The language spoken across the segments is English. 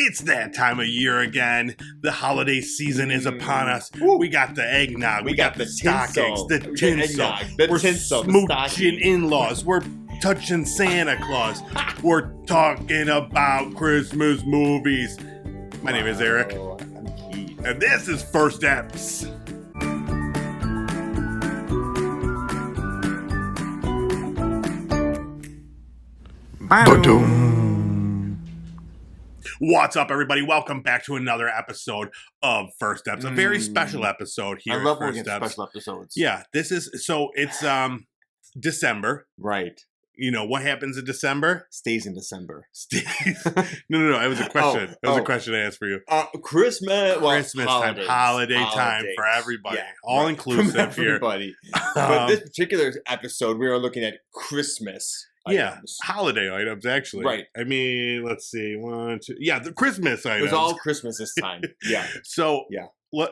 It's that time of year again. The holiday season is upon us. Woo. We got the eggnog. We got the stockings, the We got tinsel. eggnog, the We're tinsel, the smooching stocking. in-laws. We're touching Santa Claus. We're talking about Christmas movies. My name is Eric. I'm Keith. And this is First Eps. What's up, everybody? Welcome back to another episode of First Eps. A very special episode here. I love at when we First get Eps. special episodes. Yeah, this is it's December. Right. You know what happens in December? Stays in December. No. It was a question. It was a question I asked for you. Christmas. Well, Christmas time, holiday time for everybody, all inclusive from here. everybody. But this particular episode, we are looking at Christmas. Yeah, items. holiday items actually. Right. I mean, let's see, 1, 2. Yeah, the Christmas It items. was all Christmas this time. Yeah. So Yeah.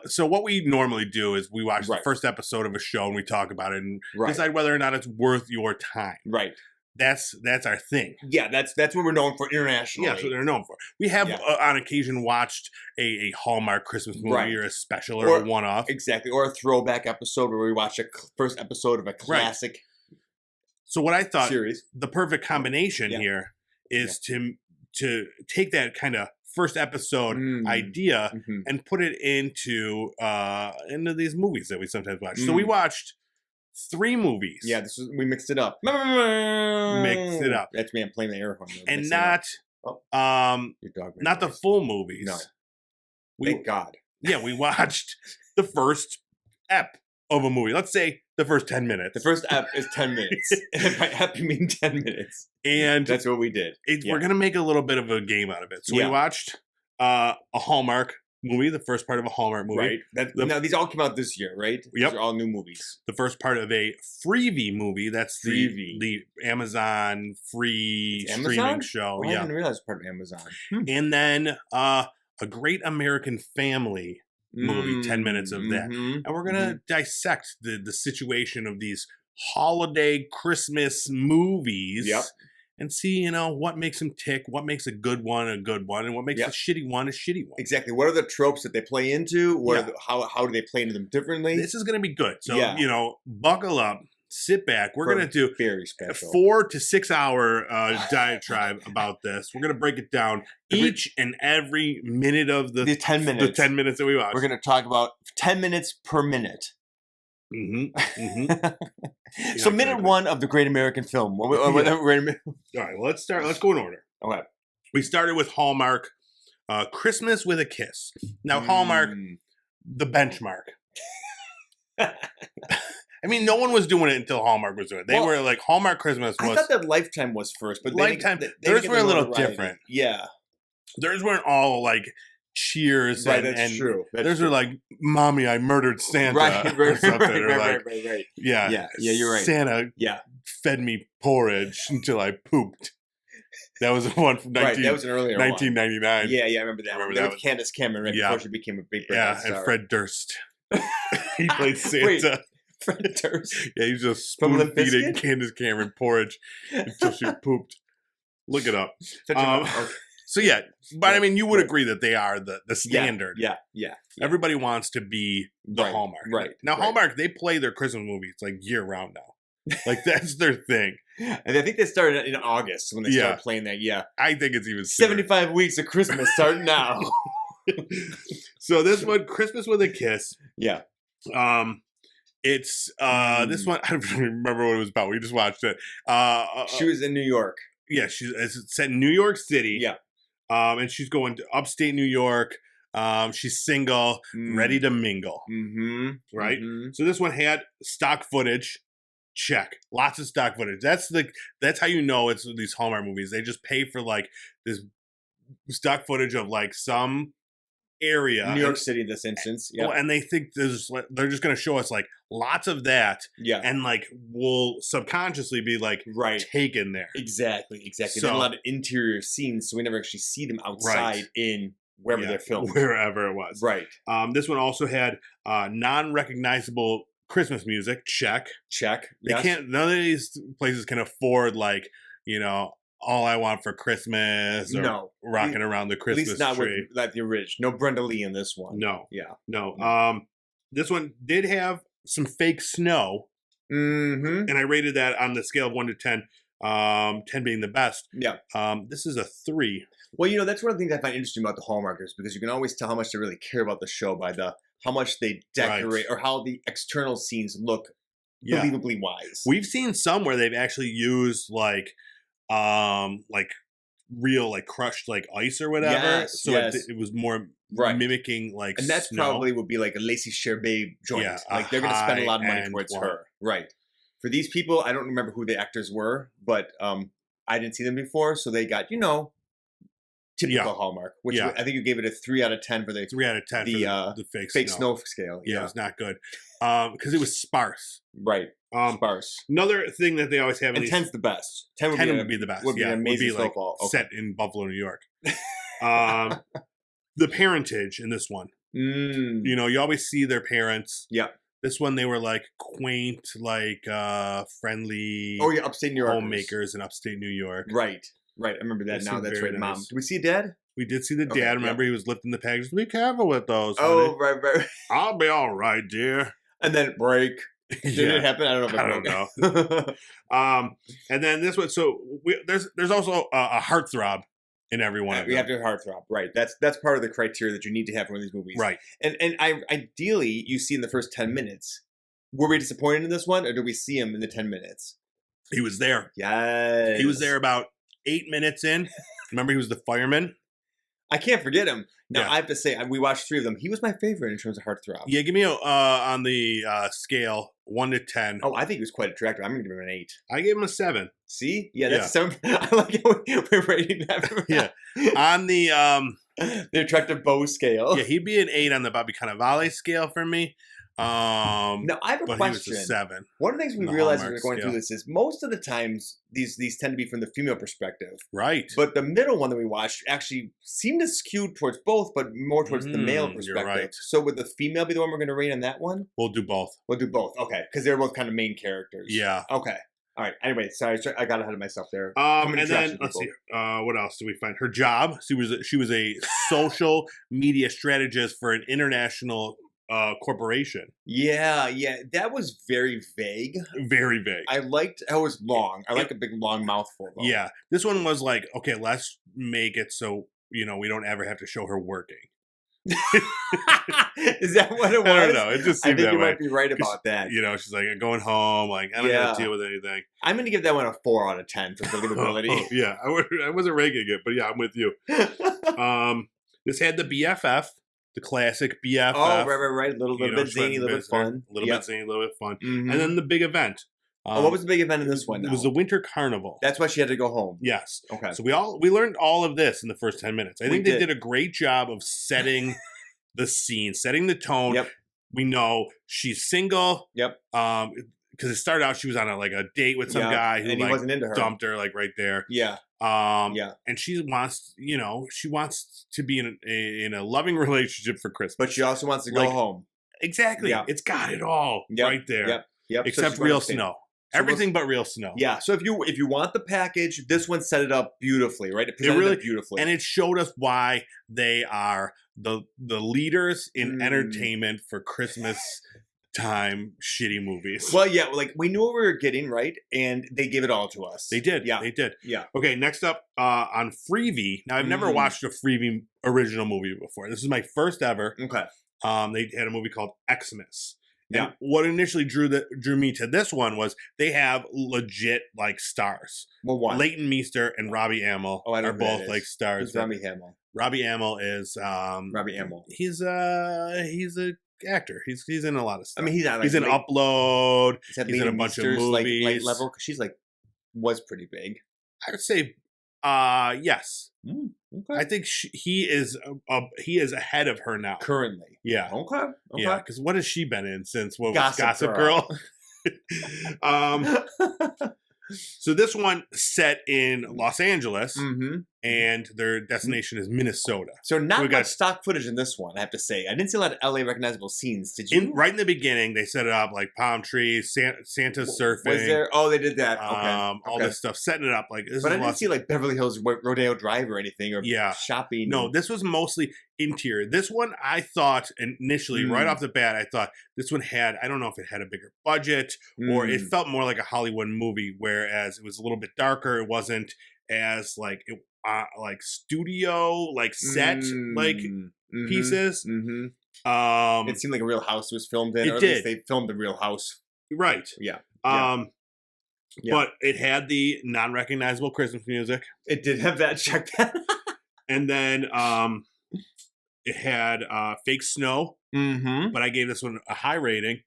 So what we normally do is we watch the Right. first episode of a show and we talk about it and Right. decide whether or not it's worth your time. Right. That's our thing. Yeah, that's what we're known for internationally. Yeah, that's what they're known for. We have on occasion watched a Hallmark Christmas movie Right. or a special or a one-off. Exactly. Or a throwback episode where we watch a first episode of a classic So what I thought series. the perfect combination here is to take that kind of first episode idea and put it into these movies that we sometimes watch. So we watched 3 movies. Yeah, we mixed it up. Mixed it up. That's me. I'm playing the air horn. And not Your dog made not the noise. full movies. No. We, Thank God. Yeah, we watched the first ep of a movie. Let's say the first 10 minutes. The first ep is 10 minutes. And by ep, you mean 10 minutes. And that's what we did. We're going to make a little bit of a game out of it. So we watched a Hallmark movie, the first part of a Hallmark movie. Right. Now, these all came out this year, right? Yep. These are all new movies. The first part of a Freevee movie. That's Freevee. the Amazon free It's streaming Amazon? show. Oh, I Yeah. didn't realize it was part of Amazon. And then a Great American Family movie, 10 minutes of that. And we're going to dissect the situation of these holiday Christmas movies. Yep. And see, what makes them tick, what makes a good one, and what makes a shitty one, a shitty one. Exactly. What are the tropes that they play into? How do they play into them differently? This is going to be good. So, buckle up, sit back. We're going to do very special 4 to 6 hour diatribe about this. We're going to break it down each and every minute of the 10 minutes. The 10 minutes that we watch. We're going to talk about 10 minutes per minute. So minute 1 of the Great American Film. All right, well, let's start. Let's go in order. Okay. We started with Hallmark, Christmas with a Kiss. Now, Hallmark, the benchmark. I mean, no one was doing it until Hallmark was doing it. They were like, Hallmark Christmas was... I thought that Lifetime was first, but Lifetime, theirs were a little different. Yeah. Theirs weren't all like cheers right, and... that's true. Theirs were like, Mommy, I murdered Santa. Right. Or something. Right. Yeah. Yeah, you're right. Santa fed me porridge until I pooped. That was the one from that was an earlier 1999. One. Yeah, I remember that. That was Candace Cameron before she became a big star. And Fred Durst. He played Santa. Wait, Fred Durst? Yeah, he was just spoon-feeding Candace Cameron porridge until she pooped. Look it up. So yeah, but I mean, you would agree that they are the standard. Yeah. Everybody wants to be the Hallmark. Right. Now, Hallmark, they play their Christmas movies like year-round now. Like, that's their thing. And I think they started in August when they started playing that. Yeah. I think it's even sooner. 75 weeks of Christmas starting now. So this one, Christmas with a Kiss. Yeah. It's this one, I don't remember what it was about. We just watched it. She was in New York. Yeah, it's set in New York City. Yeah. And she's going to upstate New York. She's single, ready to mingle. Right? So this one had stock footage. Check. Lots of stock footage. That's how you know it's these Hallmark movies. They just pay for like this stock footage of like some area. New York City in this instance. Yeah. And they think they're just going to show us like lots of that. Yeah. And like we'll subconsciously be like taken there. Exactly. So, there's a lot of interior scenes, so we never actually see them outside in wherever they're filmed. Wherever it was. Right. This one also had non-recognizable Christmas music. Check. Check. They can't. None of these places can afford like All I Want for Christmas or No. Rocking Around the Christmas At least not Tree. with like the original. No Brenda Lee in this one. No. Yeah. No. This one did have some fake snow. Mm-hmm. And I rated that on the scale of 1 to 10. 10 being the best. Yeah. This is a 3. Well, you know, that's one of the things I find interesting about the Hallmarkers, because you can always tell how much they really care about the show by how much they decorate or how the external scenes look believably wise. We've seen some where they've actually used like real like crushed like ice or whatever. Yes, so it was more mimicking like and that's snow. probably would be like a Lacey Chabert joint. Yeah, like they're going to spend a lot of money towards her. Right. For these people, I don't remember who the actors were, but I didn't see them before, so they got, you know, typical Hallmark, which I think you gave it a 3 out of 10 for the 3 out of 10 for the fake snow scale. Yeah, it was not good because it was sparse. Right. Sparse. Another thing that they always have in and 10's the best. 10 would be the best. Would be an amazing like set in Buffalo, New York. The parentage in this one. You know, you always see their parents. Yeah. This one, they were like quaint, like friendly. Oh yeah, upstate New York homemakers in upstate New York. Right. I remember that now. That's right, nice. Mom. Did we see Dad? We did see the dad. Remember, he was lifting the packages. Be careful with those. Oh, honey. right. I'll be all right, dear. And then break. Did it happen? I don't know. I don't know. And then this one. So there's also a heartthrob in every one of them. We have to heartthrob, right? That's part of the criteria that you need to have for one of these movies, right? And ideally, you see in the first 10 minutes. Were we disappointed in this one, or did we see him in the 10 minutes? He was there. Yes, he was there about 8 minutes in. Remember, he was the fireman. I can't forget him. Now I have to say, we watched 3 of them. He was my favorite in terms of heartthrob. Yeah, give me on the scale 1 to 10. Oh, I think he was quite attractive. I'm going to give him an 8. I gave him a 7. See? Yeah, that's 7. I like how we're rating that. Yeah. On the the attractive beau scale. Yeah, he'd be an 8 on the Bobby Cannavale scale for me. Now I have a question. He was a 7. One of the things we realized as we were going through this is most of the times these tend to be from the female perspective, right? But the middle one that we watched actually seemed to skew towards both, but more towards the male perspective. Right. So would the female be the one we're going to rate on that one? We'll do both. Okay, because they're both kind of main characters. Yeah. Okay. All right. Anyway, sorry, I got ahead of myself there. And then let's see. What else did we find? Her job. She was a social media strategist for an international corporation. Yeah, that was very vague. Very vague. I liked how it was long. I like a big long mouthful though. Yeah, this one was like, okay, let's make it so we don't ever have to show her working. Is that what it was? I don't know. It just seemed I think that you way. might be right about that. She's like going home, like I don't have to deal with anything. I'm going to give that one a 4 out of 10 for believability. Yeah, I wasn't ranking it, but yeah, I'm with you. This had the BFF. The classic BFF. Oh, right. A little bit zany, a little bit fun. A little bit zany, a little bit fun. Mm-hmm. And then the big event. What was the big event in this one? It was the Winter Carnival. That's why she had to go home. Yes. Okay. So we learned all of this in the first 10 minutes. I think they did a great job of setting the scene, setting the tone. Yep. We know she's single. Yep. Because it started out she was on a date with some guy who wasn't into her. Dumped her right there. Yeah. And she wants to be in a loving relationship for Christmas, but she also wants to go home. Exactly. Yeah. It's got it all right there. Yep. Except real snow. So everything but real snow. Yeah. So if you want the package, this one set it up beautifully, right? It presented it beautifully, and it showed us why they are the leaders in entertainment for Christmas time shitty movies. Well, yeah, we knew what we were getting, right? And they gave it all to us. They did. Yeah. They did. Yeah. Okay, next up on Freevee. Now, I've never watched a Freevee original movie before. This is my first ever. Okay. They had a movie called Xmas. Yeah. And what initially drew me to this one was they have legit stars. Well, one. Leighton Meester and Robbie Amell are both stars. Who's Robbie Amell? Robbie Amell is Robbie Amell. He's a actor. He's in a lot of stuff. I mean, he's in Upload. He's in a bunch of movies. Light level, because she's was pretty big. I would say, yes. Okay. I think he is ahead of her now currently. Yeah. Okay. Yeah. Because what has she been in since Gossip Girl? So this one set in Los Angeles. and their destination is Minnesota. So not much stock footage in this one, I have to say. I didn't see a lot of LA recognizable scenes. Did you? Right in the beginning, they set it up like palm trees, Santa surfing. Was there? Oh, they did that. All this stuff, setting it up like this. But I didn't see like Beverly Hills Rodeo Drive or anything, or shopping. No, this was mostly interior. This one, I thought initially, right off the bat, I thought this one had, I don't know if it had a bigger budget or it felt more like a Hollywood movie, whereas it was a little bit darker. It wasn't as like studio, like set, like pieces. It seemed like a real house was filmed in. Or at least they filmed the real house. Right. Yeah. But it had the non-recognizable Christmas music. It did have that. Check that. And then it had fake snow. But I gave this one a high rating,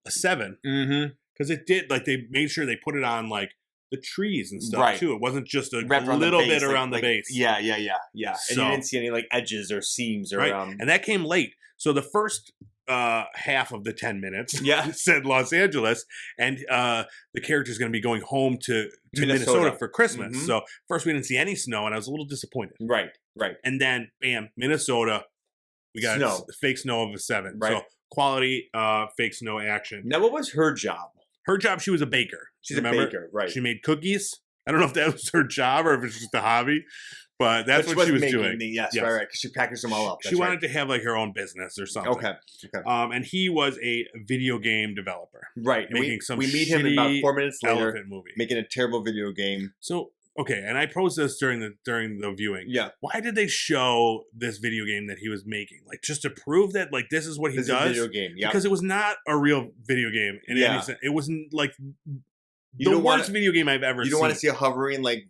a 7. Because it did, like, they made sure they put it on, like, the trees and stuff, too. It wasn't just a little bit around the base. Yeah. And you didn't see any, like, edges or seams. And that came late. So the first half of the 10 minutes said Los Angeles, and the character's going to be going home to Minnesota for Christmas. So first we didn't see any snow, and I was a little disappointed. Right. And then, bam, Minnesota, we got fake snow of a 7. So quality fake snow action. Now, what was her job? Her job, she was a baker. She's a baker, right. She made cookies. I don't know if that was her job or if it's just a hobby, but that's what she was doing. Yes, right, because she packaged them all up. She wanted to have like her own business or something. Okay. And he was a video game developer. Right. Making we meet him about 4 minutes later, movie. making a terrible video game. So, okay, and I posed this during the viewing. Yeah. Why did they show this video game that he was making? Like, just to prove that, like, this is what he does? This is a video game, yeah. Because it was not a real video game in any sense. It wasn't, like, the worst video game I've ever seen. You don't want to see a hovering, like,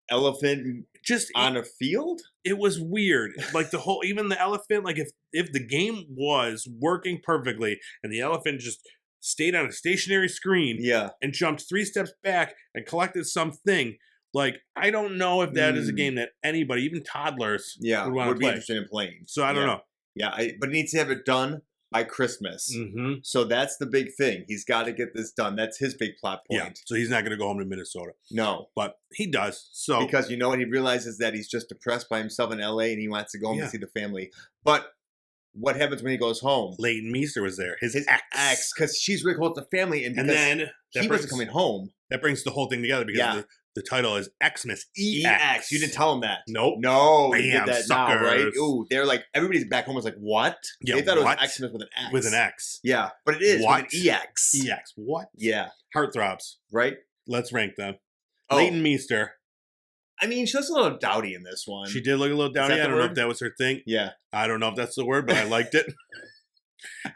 elephant just on a field? It was weird. Like, even the elephant, like, if the game was working perfectly and the elephant just stayed on a stationary screen and jumped 3 steps back and collected something, like, I don't know if that is a game that anybody, even toddlers, would want to play. Be interested in playing. So I don't know. Yeah, but he needs to have it done by Christmas. So that's the big thing. He's got to get this done. That's his big plot point. Yeah. So he's not going to go home to Minnesota. No. But he does. So because you know what? He realizes that he's just depressed by himself in LA and he wants to go home to see the family. But what happens when he goes home? Leighton Meester was there. His ex. Because she's really close to family. And then he wasn't coming home. That brings the whole thing together because the title is Xmas. EX. You didn't tell him that. Nope. No. Bam, you did that suckers. now, right? Ooh, they're like, everybody's back home was like, what? Yeah, they thought it was Xmas with an X. With an X. Yeah, but it is with an EX. EX. What? Yeah. Heartthrobs. Right? Let's rank them. Leighton Meester. I mean, she looks a little dowdy in this one. She did look a little dowdy. I don't know if that was her thing. Yeah. I don't know if that's the word, but I liked it.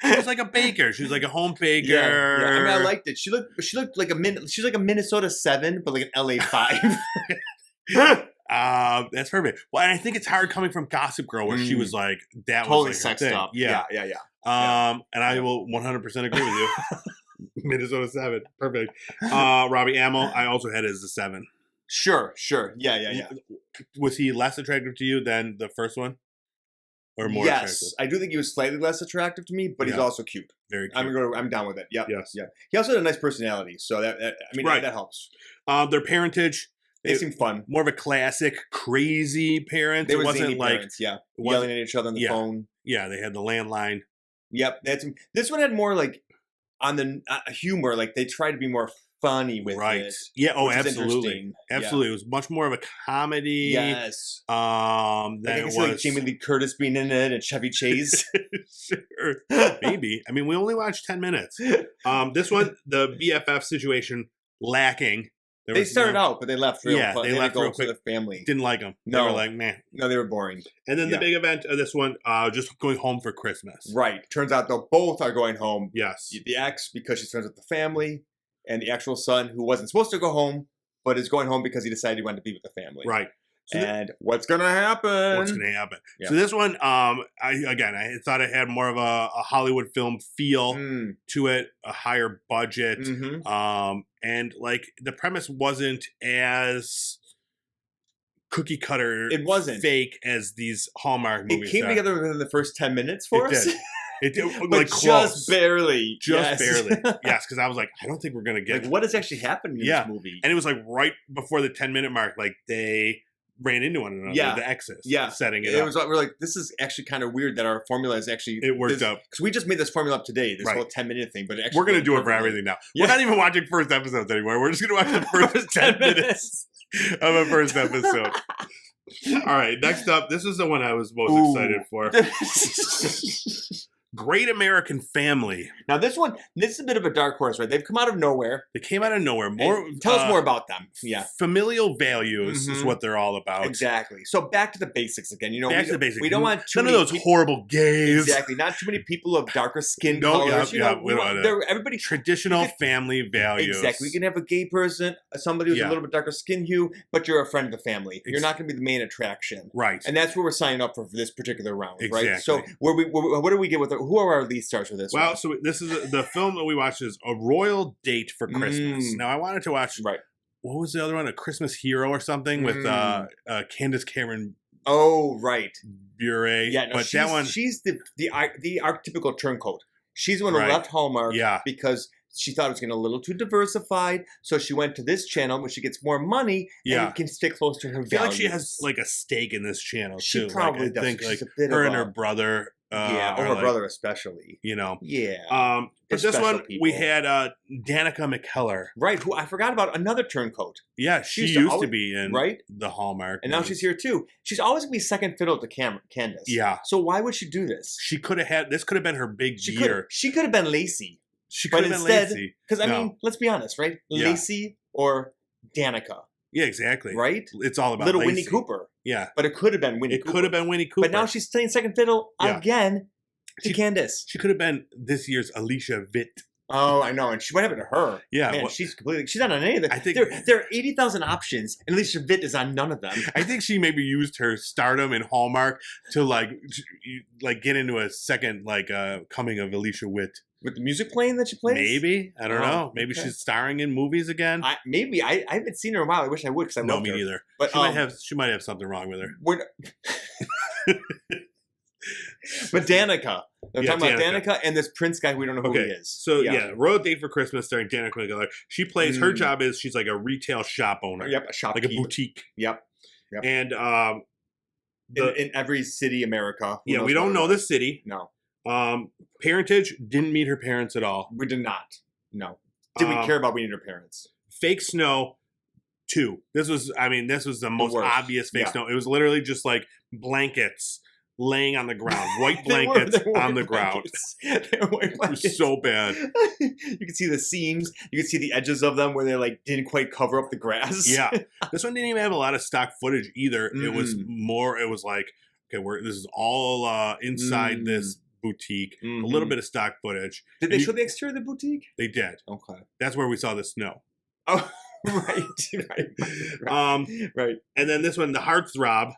She was like a baker. She was like a home baker. Yeah. I mean, I liked it. She looked like she's like a Minnesota 7, but like an LA 5. That's perfect. Well, and I think it's hard coming from Gossip Girl, where she was like that totally was like sexed up. Yeah. And I will 100% agree with you. Minnesota 7, perfect. Robbie Amell, I also had as a 7. Sure. Yeah. Was he less attractive to you than the first one? Or more attractive? I do think he was slightly less attractive to me, but he's also cute. Very cute. I'm down with it. Yeah. Yes. Yeah. He also had a nice personality, so that helps. Their parentage, they seem fun. More of a classic crazy parent. They wasn't like parents, yelling at each other on the phone. Yeah, they had the landline. Yep. This one had more like on the humor. Like they tried to be more funny with it. Yeah. Oh, absolutely. Absolutely. It was much more of a comedy. Yes. Than it was like Jamie Lee Curtis being in it and Chevy Chase. Sure. Maybe. I mean, we only watched 10 minutes. This one, the BFF situation lacking. They started out, but they left real quick. They left real quick. To the family. Didn't like them. No. They were like, meh. No, they were boring. And then the big event of this one, just going home for Christmas. Right. Turns out though, both are going home. Yes. The ex, because she's friends with the family, and the actual son, who wasn't supposed to go home, but is going home because he decided he wanted to be with the family. Right. So what's going to happen? What's going to happen? Yeah. So this one, I thought it had more of a Hollywood film feel to it, a higher budget. And like the premise wasn't as cookie cutter, it wasn't fake as these Hallmark movies. It came together within the first 10 minutes for us. It did, but like just barely. Barely. Yes, because I was like, I don't think we're going to get... Like, what is actually happening in this movie? And it was like right before the 10-minute mark, like they ran into one another. Yeah. The exes. Yeah. Setting it up. We're like, this is actually kind of weird that our formula is actually... It worked out. Because we just made this formula up today, this Right. whole 10-minute thing. But it actually we're going to do it for everything now. Yeah. We're not even watching first episodes anymore. We're just going to watch the first 10 minutes of a first episode. All right, next up, this is the one I was most excited for. Great American Family. Now this is a bit of a dark horse, right? They've come out of nowhere. They came out of nowhere. Tell us more about them. Yeah. Familial values is what they're all about. Exactly. So back to the basics again. You know, back to the basics. We don't want none of those horrible gays. Exactly. Not too many people of darker skin colors. Everybody traditional family values. Exactly. We can have a gay person, somebody who's a little bit darker skin hue, but you're a friend of the family. You're not going to be the main attraction. Right. And that's what we're signing up for this particular round. Exactly. Right. So what do we get with who are our lead stars for this? Well, so this is the film that we watched is A Royal Date for Christmas. Now I wanted to watch what was the other one? A Christmas Hero or something with Candace Cameron. Oh, right. Bure. Yeah, no, but that one she's the archetypical turncoat. She's the one who left Hallmark because she thought it was getting a little too diversified, so she went to this channel where she gets more money and can stay close to her values. I feel like she has like a stake in this channel too. She probably does. I think like her and her brother. Or her brother especially. You know. Yeah. But this one, we had Danica McKellar. Right, who I forgot about, another turncoat. Yeah, she used to be in the Hallmark. And now she's here too. She's always going to be second fiddle to Candace. Yeah. So why would she do this? She could have this could have been her big year. She could have been Lacey. She could have been Lacey. Because, I mean, let's be honest, right? Yeah. Lacey or Danica. Yeah, exactly. Right? It's all about Little Lacey. Winnie Cooper. Yeah. But it could have been Winnie Cooper. It could have been Winnie Cooper. But now she's staying second fiddle again to Candace. She could have been this year's Alicia Witt. Oh, I know. And what happened to her? Yeah. Man, she's not on any of them. I think there are 80,000 options, and Alicia Witt is on none of them. I think she maybe used her stardom in Hallmark to like get into a second coming of Alicia Witt. With the music playing that she plays? Maybe. I don't know. Maybe she's starring in movies again. I haven't seen her in a while. I wish I would because I love her. No, me neither. But she might have something wrong with her. But Danica. I'm talking about Danica and this Prince guy we don't know who he is. So, Royal Date for Christmas starring Danica McKellar. She plays, her job is she's like a retail shop owner. Yep, a shopkeeper. Like a boutique. Yep. And in every city, America. Yeah, we don't know the city. No. Parentage, didn't meet her parents at all. We did not. No. Did we care about meeting her parents? Fake snow, 2. This was the most obvious fake snow. It was literally just like blankets laying on the ground. White blankets on the ground. They were white blankets. It was so bad. You could see the seams. You could see the edges of them where they like didn't quite cover up the grass. Yeah. This one didn't even have a lot of stock footage either. It was like, okay, this is all inside this boutique, a little bit of stock footage. Did they show the exterior of the boutique? They did. Okay. That's where we saw the snow. Oh, right. Right. And then this one, the Heartthrob.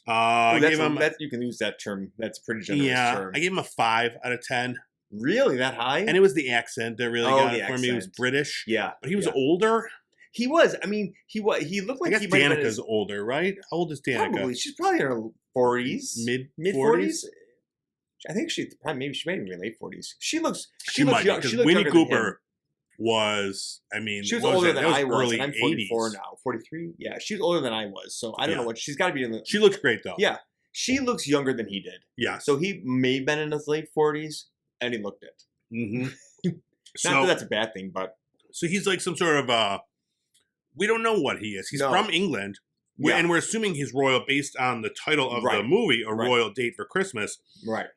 You can use that term. That's a pretty generous term. I gave him a 5 out of 10. Really? That high? And it was the accent that really got it for me. He was British. Yeah. But he was older. He was. I mean, he looked like he might have been Danica's older, right? How old is Danica? Probably. She's probably in her 40s. Mid-40s? I think she might even be in late 40s. She looks young. Because Winnie Cooper was, she was older than I was, early and I'm 44 now. 43? Yeah, she was older than I was, so I don't know what, she's got to be in the... She looks great, though. Yeah, she looks younger than he did. Yeah. So he may have been in his late 40s, and he looked it. Mm-hmm. Not that that's a bad thing, but... So he's like some sort of, we don't know what he is. He's from England, and we're assuming he's royal based on the title of the movie, A Royal Date for Christmas. Right.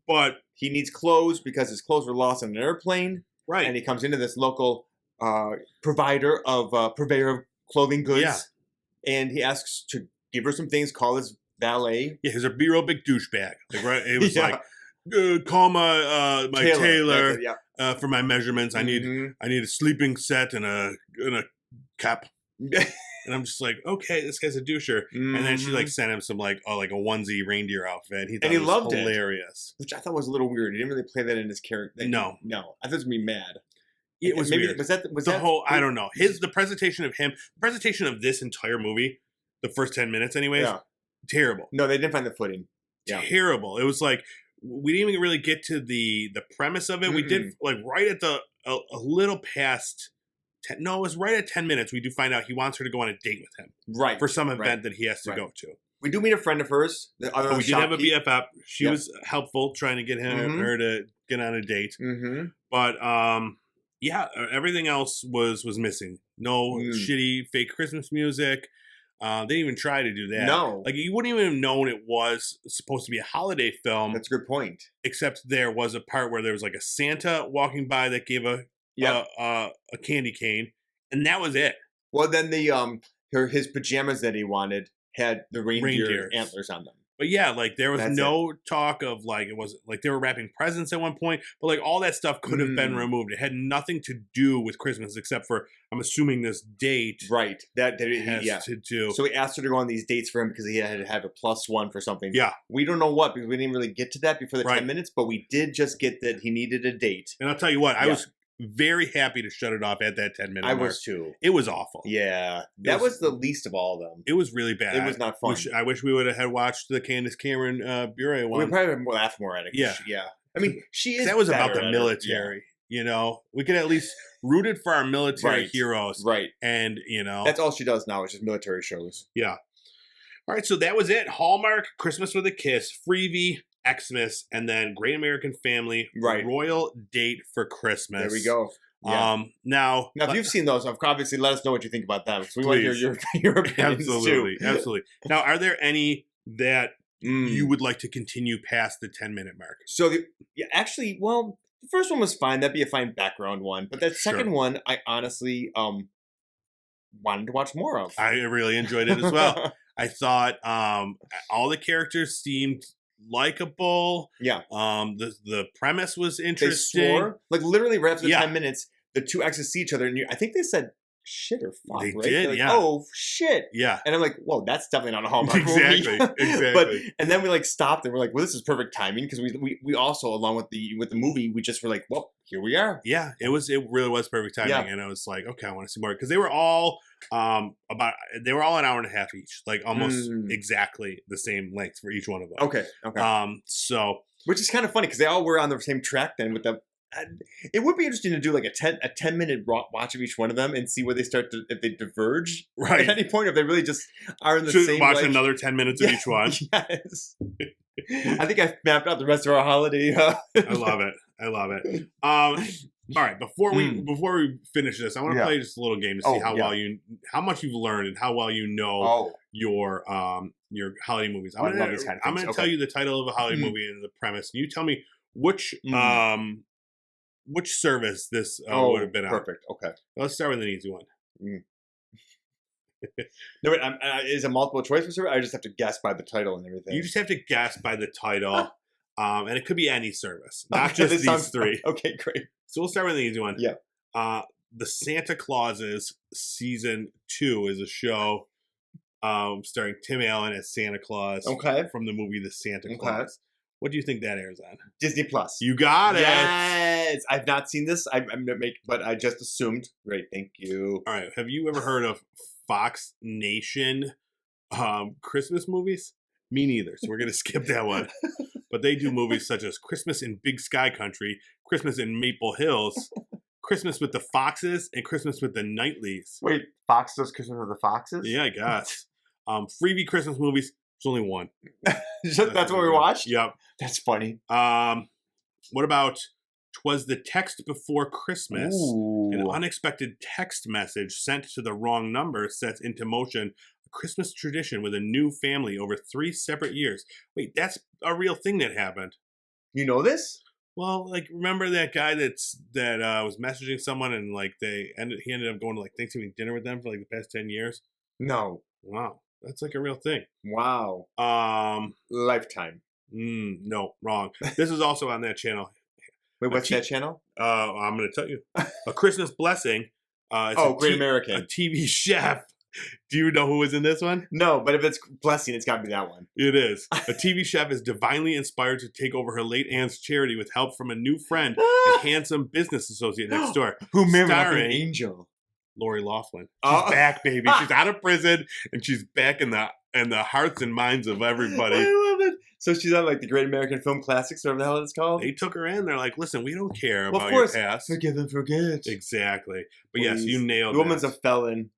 But... He needs clothes because his clothes were lost on an airplane. Right. And he comes into this local purveyor of clothing goods. Yeah. And he asks to give her some things, call his valet. Yeah, he's a real big douchebag. Like, right? It was like, call my tailor for my measurements. I need a sleeping set and a cap. And I'm just like, okay, this guy's a doucher. And then she like sent him some like a onesie reindeer outfit. He loved it. Hilarious. Which I thought was a little weird. He didn't really play that in his character. No. I thought it was gonna be mad. It was weird. Was that I don't know. The presentation of this entire movie, the first 10 minutes anyways, terrible. No, they didn't find the footing. Yeah. Terrible. It was like we didn't even really get to the premise of it. We did like right at a little past No, it was right at 10 minutes. We do find out he wants her to go on a date with him. Right. For some event that he has to go to. We do meet a friend of hers. We did have a BFF. She was helpful trying to get her to get on a date. Mm-hmm. But everything else was missing. No shitty fake Christmas music. They didn't even try to do that. No. Like, you wouldn't even have known it was supposed to be a holiday film. That's a good point. Except there was a part where there was like a Santa walking by that gave a candy cane, and that was it. Well, then his pajamas that he wanted had the reindeer antlers on them. But yeah, like there was no talk of like, it wasn't like they were wrapping presents at one point, but like all that stuff could have been removed. It had nothing to do with Christmas except for, I'm assuming, this date. Right. That has to do. So he asked her to go on these dates for him because he had to have a +1 for something. Yeah. We don't know what, because we didn't really get to that before the 10 minutes, but we did just get that he needed a date. And I'll tell you what, I was very happy to shut it off at that 10-minute mark. I was too. It was awful. Yeah. That was the least of all of them. It was really bad. It was not fun. I wish we would have had watched the Candace Cameron Bure one. We probably would laugh more at it. Yeah. I mean, she is. That was about the military. You know, we could at least rooted for our military heroes. Right. And, you know. That's all she does now is just military shows. Yeah. All right. So that was it. Hallmark, Christmas with a Kiss, Freevee, Xmas, and then Great American Family, Royal Date for Christmas. There we go. Yeah. Now, if you've seen those, obviously let us know what you think about that, because we want to hear your opinions too. Absolutely. Now, are there any that you would like to continue past the 10-minute mark? So, actually, well, the first one was fine. That'd be a fine background one. But that second one, I honestly wanted to watch more of. I really enjoyed it as well. I thought all the characters seemed likable. Yeah. The premise was interesting. They swore, like literally right after the 10 minutes, the two exes see each other, and I think they said shit or fuck. They right? did, like, oh shit. Yeah. And I'm like, whoa, that's definitely not a Hallmark movie. Exactly. But and then we like stopped and we're like, well, this is perfect timing, because we also, along with the movie, we just were like, well, here we are. Yeah, it really was perfect timing, and I was like, okay, I want to see more, because they were all an hour and a half each, like almost exactly the same length for each one of them. Okay. So which is kind of funny because they all were on the same track then with them. It would be interesting to do like a 10-minute watch of each one of them and see where they start to, if they diverge at any point, or if they really just are in the same. Watch another 10 minutes of each one. Yes. I think I mapped out the rest of our holiday. I love it. All right, before we finish this, I want to play just a little game to see how much you've learned and how well you know your holiday movies. I'm going to tell you the title of a holiday movie and the premise, and you tell me which service this would have been on. Perfect. Okay. Let's start with an easy one. No, wait. Is it multiple choice for service? I just have to guess by the title and everything. You just have to guess by the title, and it could be any service, not just these three. Okay, great. So we'll start with an easy one. Yeah. The Santa Clauses Season 2 is a show starring Tim Allen as Santa Claus. Okay. From the movie The Santa Claus. What do you think that airs on? Disney Plus. You got it. Yes. I've not seen this. But I just assumed. Great. Thank you. All right. Have you ever heard of Fox Nation Christmas movies? Me neither. So we're going to skip that one. But they do movies such as Christmas in Big Sky Country, Christmas in Maple Hills, Christmas with the Foxes, and Christmas with the Knightleys. Wait, Fox does Christmas with the Foxes? Yeah, I guess. Freevee Christmas movies. There's only one. That's what we watched? Yep. That's funny. What about 'Twas the Text Before Christmas? Ooh. An unexpected text message sent to the wrong number sets into motion a Christmas tradition with a new family over 3 separate years. Wait, that's a real thing that happened. You know this? Well, like, remember that guy that was messaging someone and like he ended up going to like Thanksgiving dinner with them for like the past 10 years? No. Wow. That's like a real thing. Wow. Lifetime. No, wrong. This is also on that channel. Wait, what's that channel? I'm going to tell you. A Christmas Blessing. Great American. A TV chef. Do you know who was in this one? No, but if it's Blessing, it's got to be that one. It is. A TV chef is divinely inspired to take over her late aunt's charity with help from a new friend and handsome business associate next door. Who married an angel? Lori Loughlin. She's back, baby. She's out of prison and she's back in the hearts and minds of everybody. I love it. So she's on like the Great American Film Classics, whatever the hell it's called. They took her in. They're like, listen, we don't care about your past. Forgive and forget. Exactly. But yes, you nailed it. The woman's a felon.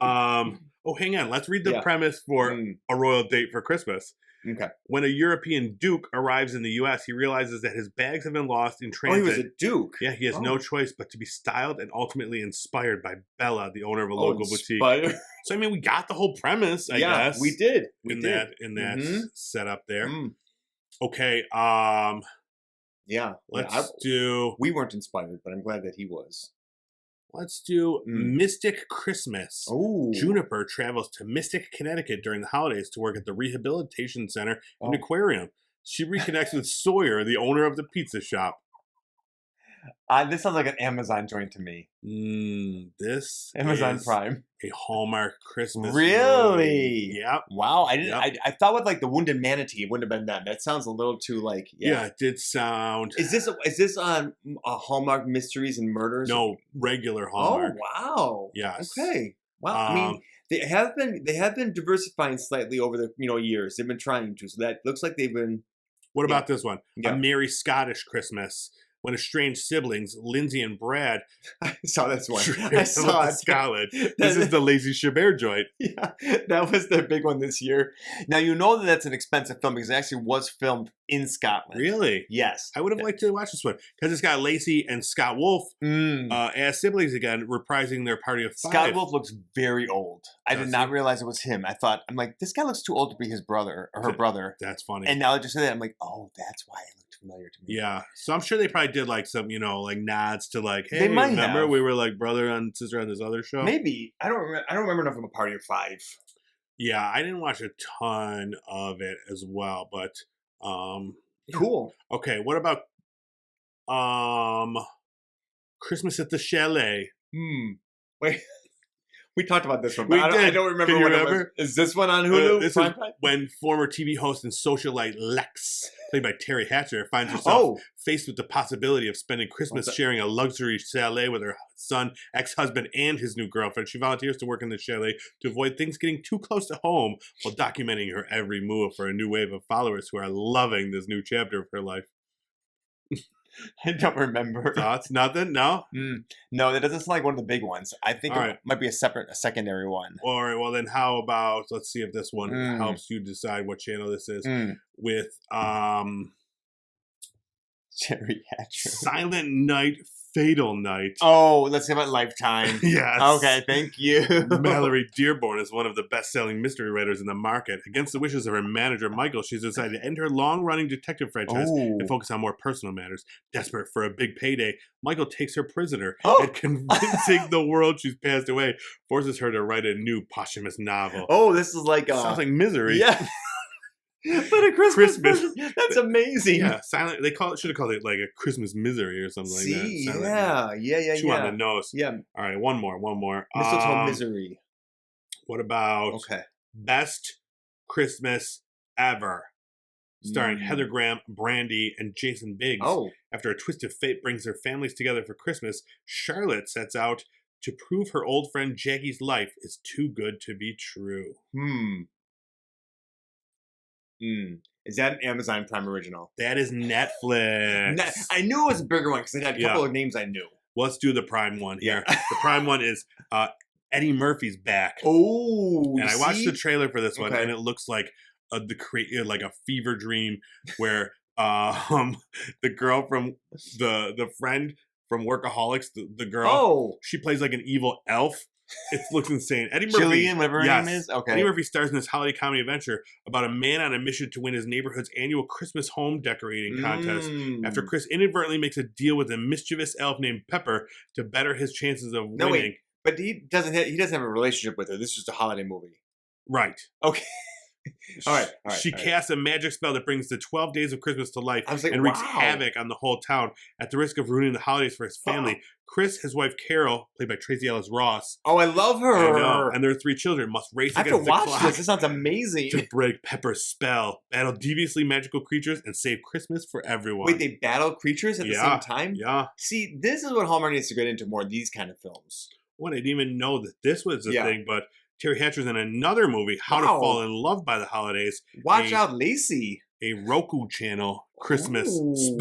Oh, hang on. Let's read the premise for A Royal Date for Christmas. Okay. When a European duke arrives in the U.S., he realizes that his bags have been lost in transit. Oh, he was a duke. Yeah, he has no choice but to be styled and ultimately inspired by Bella, the owner of a local boutique. So, I mean, we got the whole premise, I guess. We did. In that setup there. Okay. Let's do... We weren't inspired, but I'm glad that he was. Let's do Mystic Christmas. Oh. Juniper travels to Mystic, Connecticut during the holidays to work at the Rehabilitation Center and Aquarium. She reconnects with Sawyer, the owner of the pizza shop. This sounds like an Amazon joint to me. This Amazon is Prime. A Hallmark Christmas Really? movie. Yep. Wow. I didn't. I thought with like the Wounded Manatee, it wouldn't have been that. That sounds a little too like. Yeah, it did sound. Is this on Hallmark Mysteries and Murders? No, regular Hallmark. Oh wow. Yes. Okay. Wow. I mean, they have been diversifying slightly over the years. They've been trying to. So that looks like they've been. What about this one? A Merry Scottish Christmas. When estranged siblings, Lindsay and Brad... I saw this one. I saw it. Scotland. This is the Lazy Chabert joint. Yeah, that was the big one this year. Now, you know that that's an expensive film because it actually was filmed in Scotland. Really? Yes. I would have liked to watch this one because it's got Lacey and Scott Wolf as siblings again, reprising their party of five. Scott Wolf looks very old. I did not realize it was him. I'm like, this guy looks too old to be his brother or her brother. That's funny. And now I just say that, I'm like, oh, that's why it looked familiar to me. Yeah. So I'm sure they probably did like some, like nods to like, hey, they might remember have. we were like brother and sister on this other show? Maybe. I don't remember enough of a party of five. Yeah, I didn't watch a ton of it as well, but cool. Okay, what about Christmas at the Chalet? Wait. We talked about this one, but I don't remember. Can you remember? Is this one on Hulu? This is when former TV host and socialite Lex, played by Terry Hatcher, finds herself faced with the possibility of spending Christmas sharing a luxury chalet with her son, ex-husband, and his new girlfriend. She volunteers to work in the chalet to avoid things getting too close to home while documenting her every move for a new wave of followers who are loving this new chapter of her life. I don't remember. Thoughts? Nothing? No? No, that doesn't sound like one of the big ones. I think it might be a secondary one. All right, well then how about, let's see if this one helps you decide what channel this is. With Terry Hatcher. Silent Night, Fatal Night. Oh, let's see about Lifetime. Yes. Okay, thank you. Mallory Dearborn is one of the best-selling mystery writers in the market. Against the wishes of her manager, Michael, she's decided to end her long-running detective franchise and focus on more personal matters. Desperate for a big payday, Michael takes her prisoner and convincing the world she's passed away, forces her to write a new posthumous novel. Oh, this is like... Sounds like Misery. Yeah. But a Christmas version. That's amazing. Yeah, silent. They should have called it like a Christmas Misery or something like that. Yeah. Chew on the nose. Yeah. All right, one more. Mistletoe Misery. What about Best Christmas Ever? Starring Heather Graham, Brandy, and Jason Biggs. After a twist of fate brings their families together for Christmas, Charlotte sets out to prove her old friend Jackie's life is too good to be true. Is that an Amazon Prime original? That is Netflix. I knew it was a bigger one because it had a couple of names I knew. Let's do the Prime one here. The Prime one is Eddie Murphy's back. Oh, and I watched the trailer for this one, and it looks like like a fever dream where the girl from the friend from Workaholics, the girl, she plays like an evil elf. It looks insane. Eddie Murphy, Jillian, whatever her name is. Okay. Eddie Murphy stars in this holiday comedy adventure about a man on a mission to win his neighborhood's annual Christmas home decorating contest. After Chris inadvertently makes a deal with a mischievous elf named Pepper to better his chances of winning. No, wait, but he doesn't have a relationship with her. This is just a holiday movie. Right. Okay. All right. She casts a magic spell that brings the 12 days of Christmas to life and wreaks havoc on the whole town at the risk of ruining the holidays for his family. Chris, his wife Carol, played by Tracy Ellis Ross. Oh, I love her. I know. And their 3 children must race against the clock. I have to watch this. This sounds amazing. To break Pepper's spell, battle deviously magical creatures, and save Christmas for everyone. Wait, they battle creatures at the same time? Yeah. See, this is what Hallmark needs to get into more, these kind of films. Well, I didn't even know that this was a thing, but Terry Hatcher's in another movie, How to Fall in Love by the Holidays. Watch out, Lacey. A Roku channel Christmas special.